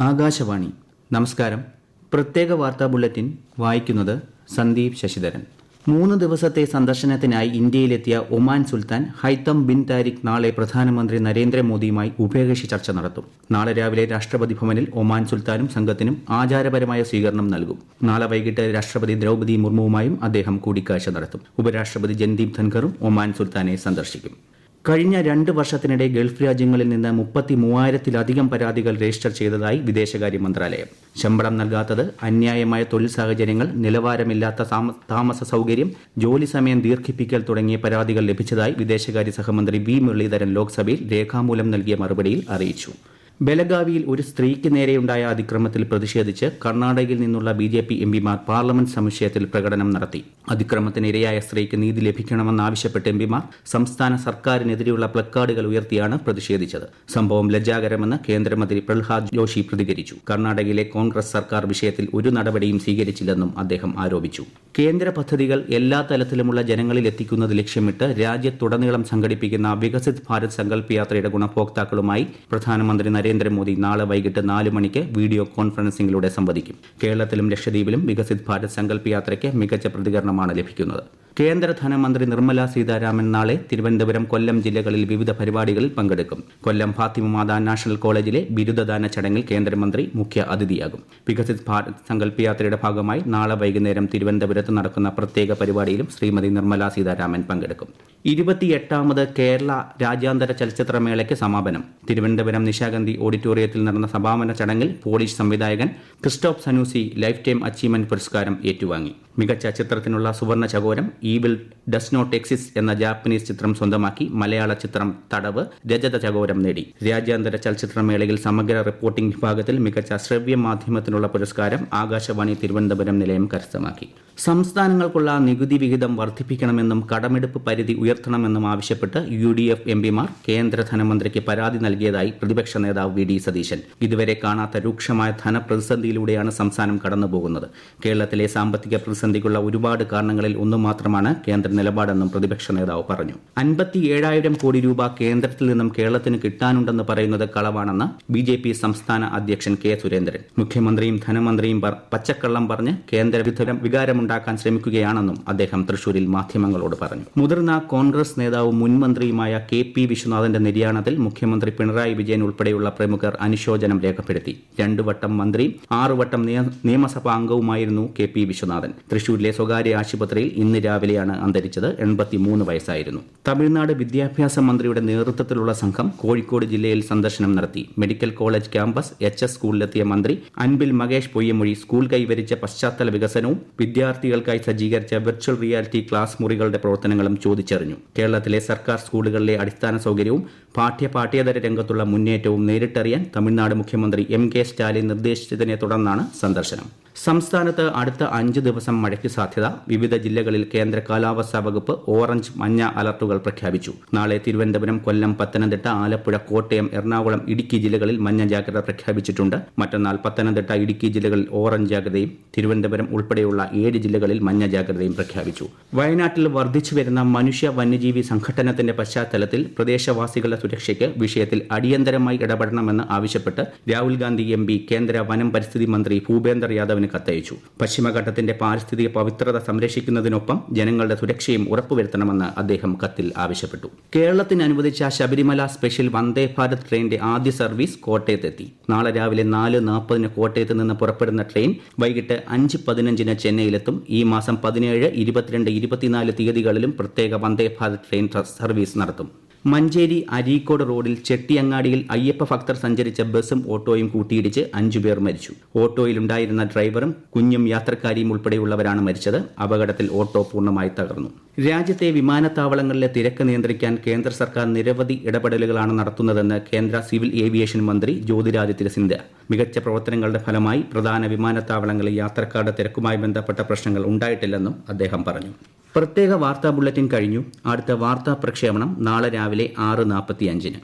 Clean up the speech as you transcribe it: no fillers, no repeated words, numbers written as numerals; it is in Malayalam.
ആകാശവാണി. നമസ്കാരം. പ്രത്യേക വാർത്താ ബുള്ളറ്റിൻ വായിക്കുന്നത് സന്ദീപ് ശശിധരൻ. 3 ദിവസത്തെ സന്ദർശനത്തിനായി ഇന്ത്യയിലെത്തിയ ഒമാൻ സുൽത്താൻ ഹൈത്തം ബിൻ താരിഖ് നാളെ പ്രധാനമന്ത്രി നരേന്ദ്രമോദിയുമായി ഉഭയകക്ഷി ചർച്ച നടത്തും. നാളെ രാവിലെ രാഷ്ട്രപതി ഭവനിൽ ഒമാൻ സുൽത്താനും സംഘത്തിനും ആചാരപരമായ സ്വീകരണം നൽകും. നാളെ വൈകിട്ട് രാഷ്ട്രപതി ദ്രൗപദി മുർമുവുമായും അദ്ദേഹം കൂടിക്കാഴ്ച നടത്തും. ഉപരാഷ്ട്രപതി ജൻദീപ് ധൻഖറും ഒമാൻ സുൽത്താനെ സന്ദർശിക്കും. കഴിഞ്ഞ 2 വർഷത്തിനിടെ ഗൾഫ് രാജ്യങ്ങളിൽ നിന്ന് 33,000-ത്തിലധികം പരാതികൾ രജിസ്റ്റർ ചെയ്തതായി വിദേശകാര്യ മന്ത്രാലയം. ശമ്പളം നൽകാത്തത്, അന്യായമായ തൊഴിൽ സാഹചര്യങ്ങൾ, നിലവാരമില്ലാത്ത താമസ സൌകര്യം, ജോലി സമയം ദീർഘിപ്പിക്കൽ തുടങ്ങിയ പരാതികൾ ലഭിച്ചതായി വിദേശകാര്യ സഹമന്ത്രി വി മുരളീധരൻ ലോക്സഭയിൽ രേഖാമൂലം നൽകിയ മറുപടിയിൽ അറിയിച്ചു. ബലഗാവിയിൽ ഒരു സ്ത്രീക്ക് നേരെയുണ്ടായ അതിക്രമത്തിൽ പ്രതിഷേധിച്ച് കർണാടകയിൽ നിന്നുള്ള BJP എംപിമാർ പാർലമെന്റ് സമുച്ചയത്തിൽ പ്രകടനം നടത്തി. അതിക്രമത്തിനിരയായ സ്ത്രീക്ക് നീതി ലഭിക്കണമെന്നാവശ്യപ്പെട്ട് എംപിമാർ സംസ്ഥാന സർക്കാരിനെതിരെയുള്ള പ്ലക്കാർഡുകൾ ഉയർത്തിയാണ് പ്രതിഷേധിച്ചത്. സംഭവം ലജ്ജാകരമെന്ന് കേന്ദ്രമന്ത്രി പ്രഹ്ലാദ് ജോഷി പ്രതികരിച്ചു. കർണാടകയിലെ കോൺഗ്രസ് സർക്കാർ വിഷയത്തിൽ ഒരു നടപടിയും സ്വീകരിച്ചില്ലെന്നും അദ്ദേഹം ആരോപിച്ചു. കേന്ദ്ര പദ്ധതികൾ എല്ലാ തലത്തിലുമുള്ള ജനങ്ങളിൽ എത്തിക്കുന്നത് ലക്ഷ്യമിട്ട് രാജ്യത്തുടനീളം സംഘടിപ്പിക്കുന്ന വികസിത് ഭാരത് സങ്കല്പ് യാത്രയുടെ ഗുണഭോക്താക്കളുമായി പ്രധാനമന്ത്രി നരേന്ദ്രമോദി നാളെ വൈകിട്ട് 4 മണിക്ക് വീഡിയോ കോൺഫറൻസിംഗിലൂടെ സംവദിക്കും. കേരളത്തിലും ലക്ഷദ്വീപിലും വികസിത് ഭാരത് സങ്കല്പ് യാത്രയ്ക്ക് മികച്ച പ്രതികരണമാണ് ലഭിക്കുന്നത്. കേന്ദ്ര ധനമന്ത്രി നിർമ്മല സീതാരാമൻ നാളെ തിരുവനന്തപുരം, കൊല്ലം ജില്ലകളിൽ വിവിധ പരിപാടികളിൽ പങ്കെടുക്കും. കൊല്ലം ഫാത്തിമമാതാ നാഷണൽ കോളേജിലെ ബിരുദദാന ചടങ്ങിൽ കേന്ദ്രമന്ത്രി മുഖ്യ അതിഥിയാകും. വികസിത് ഭാരത് സങ്കല്പ് യാത്രയുടെ ഭാഗമായി നാളെ വൈകുന്നേരം തിരുവനന്തപുരത്ത് നടക്കുന്ന പ്രത്യേക പരിപാടിയിലും ശ്രീമതി നിർമ്മല സീതാരാമൻ പങ്കെടുക്കും. 28ാമത് കേരള രാജ്യാന്തര ചലച്ചിത്രമേളയ്ക്ക് സമാപനം. തിരുവനന്തപുരം നിശാഗന്ധി ഓഡിറ്റോറിയത്തിൽ നടന്ന സമാപന ചടങ്ങിൽ പോളിഷ് സംവിധായകൻ Christoph Zanussi life time achievement പുരസ്കാരം ഏറ്റുവാങ്ങി. മികച്ച ചിത്രത്തിനുള്ള സുവർണ ചകോരം ഈവിൾ ഡസ് നോട്ട് എക്സിസ്റ്റ് എന്ന ജാപ്പനീസ് ചിത്രം സ്വന്തമാക്കി മലയാള ചിത്രം തടവ് രജത ചകോരം നേടി. രാജ്യാന്തര ചലച്ചിത്രമേളയിൽ സമഗ്ര റിപ്പോർട്ടിംഗ് വിഭാഗത്തിൽ മികച്ച ശ്രവ്യ മാധ്യമത്തിനുള്ള പുരസ്കാരം ആകാശവാണി തിരുവനന്തപുരം നിലയം കരസ്ഥമാക്കി. സംസ്ഥാനങ്ങൾക്കുള്ള നികുതി വിഹിതം വർദ്ധിപ്പിക്കണമെന്നും കടമെടുപ്പ് പരിധി ഉയർത്തണമെന്നും ആവശ്യപ്പെട്ട് UDF എംപിമാർ കേന്ദ്ര ധനമന്ത്രിക്ക് പരാതി നൽകിയതായി പ്രതിപക്ഷ നേതാവ് VD സതീശൻ. ഇതുവരെ കാണാത്ത രൂക്ഷമായ ധനപ്രതിസന്ധിയിലൂടെയാണ് സംസ്ഥാനം കടന്നുപോകുന്നത്. കേരളത്തിലെ സാമ്പത്തിക പ്രതിസന്ധിക്കുള്ള ഒരുപാട് കാരണങ്ങളിൽ ഒന്നു മാത്രമാണ് കേന്ദ്ര നിലപാടെന്നും പ്രതിപക്ഷ നേതാവ് പറഞ്ഞു. 57,000 കോടി രൂപ കേന്ദ്രത്തിൽ നിന്നും കേരളത്തിന് കിട്ടാനുണ്ടെന്ന് പറയുന്നത് കളവാണെന്ന് BJP സംസ്ഥാന അധ്യക്ഷൻ K സുരേന്ദ്രൻ. മുഖ്യമന്ത്രിയും ധനമന്ത്രിയും പച്ചക്കള്ളം പറഞ്ഞ് കേന്ദ്ര വികാരമുണ്ടാക്കാൻ ശ്രമിക്കുകയാണെന്നും അദ്ദേഹം തൃശൂരിൽ മാധ്യമങ്ങളോട് പറഞ്ഞു. മുതിർന്ന കോൺഗ്രസ് നേതാവും മുൻ മന്ത്രിയുമായ KP വിശ്വനാഥന്റെ നിര്യാണത്തിൽ മുഖ്യമന്ത്രി പിണറായി വിജയൻ ഉൾപ്പെടെയുള്ള പ്രമുഖർ അനുശോചനം രേഖപ്പെടുത്തി. 2 വട്ടം മന്ത്രിയും 6 വട്ടം നിയമസഭാ അംഗവുമായിരുന്നു KP വിശ്വനാഥൻ. തൃശൂരിലെ സ്വകാര്യ ആശുപത്രിയിൽ ഇന്ന് രാവിലെയാണ് അന്തരിച്ചത്. 83 വയസ്സായിരുന്നു. തമിഴ്നാട് വിദ്യാഭ്യാസ മന്ത്രിയുടെ നേതൃത്വത്തിലുള്ള സംഘം കോഴിക്കോട് ജില്ലയിൽ സന്ദർശനം നടത്തി. മെഡിക്കൽ കോളേജ് ക്യാമ്പസ് HS സ്കൂളിലെത്തിയ മന്ത്രി അൻപിൽ മകേഷ് പൊയ്യമൊഴി സ്കൂൾ കൈവരിച്ച പശ്ചാത്തല വികസനവും വിദ്യാർത്ഥികൾക്കായി സജ്ജീകരിച്ച വിർച്വൽ റിയാലിറ്റി ക്ലാസ് മുറികളുടെ പ്രവർത്തനങ്ങളും ചോദിച്ചറിഞ്ഞു. കേരളത്തിലെ സർക്കാർ സ്കൂളുകളിലെ അടിസ്ഥാന സൗകര്യവും പാഠ്യേതര രംഗത്തുള്ള മുന്നേറ്റവും നേരിട്ടറിയാൻ തമിഴ്നാട് മുഖ്യമന്ത്രി MK സ്റ്റാലിൻ നിർദ്ദേശിച്ചതിനെ തുടർന്നാണ് സന്ദർശനം. സംസ്ഥാനത്ത് അടുത്ത 5 ദിവസം മഴയ്ക്ക് സാധ്യത. വിവിധ ജില്ലകളിൽ കേന്ദ്ര കാലാവസ്ഥാ വകുപ്പ് ഓറഞ്ച്, മഞ്ഞ അലർട്ടുകൾ പ്രഖ്യാപിച്ചു. നാളെ തിരുവനന്തപുരം, കൊല്ലം, പത്തനംതിട്ട, ആലപ്പുഴ, കോട്ടയം, എറണാകുളം, ഇടുക്കി ജില്ലകളിൽ മഞ്ഞ ജാഗ്രത പ്രഖ്യാപിച്ചിട്ടുണ്ട്. മറ്റന്നാൾ പത്തനംതിട്ട, ഇടുക്കി ജില്ലകളിൽ ഓറഞ്ച് ജാഗ്രതയും തിരുവനന്തപുരം ഉൾപ്പെടെയുള്ള 7 ജില്ലകളിൽ മഞ്ഞ ജാഗ്രതയും പ്രഖ്യാപിച്ചു. വയനാട്ടിൽ വർദ്ധിച്ചുവരുന്ന മനുഷ്യ വന്യജീവി സംഘട്ടനത്തിന്റെ പശ്ചാത്തലത്തിൽ പ്രദേശവാസികളുടെ സുരക്ഷയ്ക്ക് വിഷയത്തിൽ അടിയന്തരമായി ഇടപെടണമെന്ന് ആവശ്യപ്പെട്ട് രാഹുൽ ഗാന്ധി MP കേന്ദ്ര വനം പരിസ്ഥിതി മന്ത്രി ഭൂപേന്ദർ യാദവിന് കത്തയച്ചു. പശ്ചിമഘട്ടത്തിന്റെ പാരിസ്ഥിതിക പവിത്രത സംരക്ഷിക്കുന്നതിനൊപ്പം ജനങ്ങളുടെ സുരക്ഷയും ഉറപ്പുവരുത്തണമെന്ന് അദ്ദേഹം കത്തിൽ ആവശ്യപ്പെട്ടു. കേരളത്തിന് അനുവദിച്ച ശബരിമല സ്പെഷ്യൽ വന്ദേ ഭാരത് ട്രെയിനിന്റെ ആദ്യ സർവീസ് കോട്ടയത്തെത്തി. നാളെ രാവിലെ 4:40 കോട്ടയത്ത് നിന്ന് പുറപ്പെടുന്ന ട്രെയിൻ വൈകിട്ട് 5:15 ചെന്നൈയിലെത്തും. ഈ മാസം 17, 22, 24 തീയതികളിലും പ്രത്യേക വന്ദേ ഭാരത് ട്രെയിൻ സർവീസ് നടത്തും. മഞ്ചേരി അരീക്കോട് റോഡിൽ ചെട്ടിയങ്ങാടിയിൽ അയ്യപ്പ ഭക്തർ സഞ്ചരിച്ച ബസും ഓട്ടോയും കൂട്ടിയിടിച്ച് 5 പേർ മരിച്ചു. ഓട്ടോയിലുണ്ടായിരുന്ന ഡ്രൈവറും കുഞ്ഞും യാത്രക്കാരിയും ഉൾപ്പെടെയുള്ളവരാണ് മരിച്ചത്. അപകടത്തിൽ ഓട്ടോ പൂർണ്ണമായി തകർന്നു. രാജ്യത്തെ വിമാനത്താവളങ്ങളിലെ തിരക്ക് നിയന്ത്രിക്കാൻ കേന്ദ്ര സർക്കാർ നിരവധി ഇടപെടലുകളാണ് നടത്തുന്നതെന്ന് കേന്ദ്ര സിവിൽ ഏവിയേഷൻ മന്ത്രി ജ്യോതിരാദിത്യ സിന്ധ്യ. മികച്ച പ്രവർത്തനങ്ങളുടെ ഫലമായി പ്രധാന വിമാനത്താവളങ്ങളിൽ യാത്രക്കാരുടെ തിരക്കുമായി ബന്ധപ്പെട്ട പ്രശ്നങ്ങൾ ഉണ്ടായിട്ടില്ലെന്നും അദ്ദേഹം പറഞ്ഞു. പ്രത്യേക വാർത്താ ബുള്ളറ്റിൻ കഴിഞ്ഞു. അടുത്ത വാർത്താ പ്രക്ഷേപണം നാളെ രാവിലെ 6:45.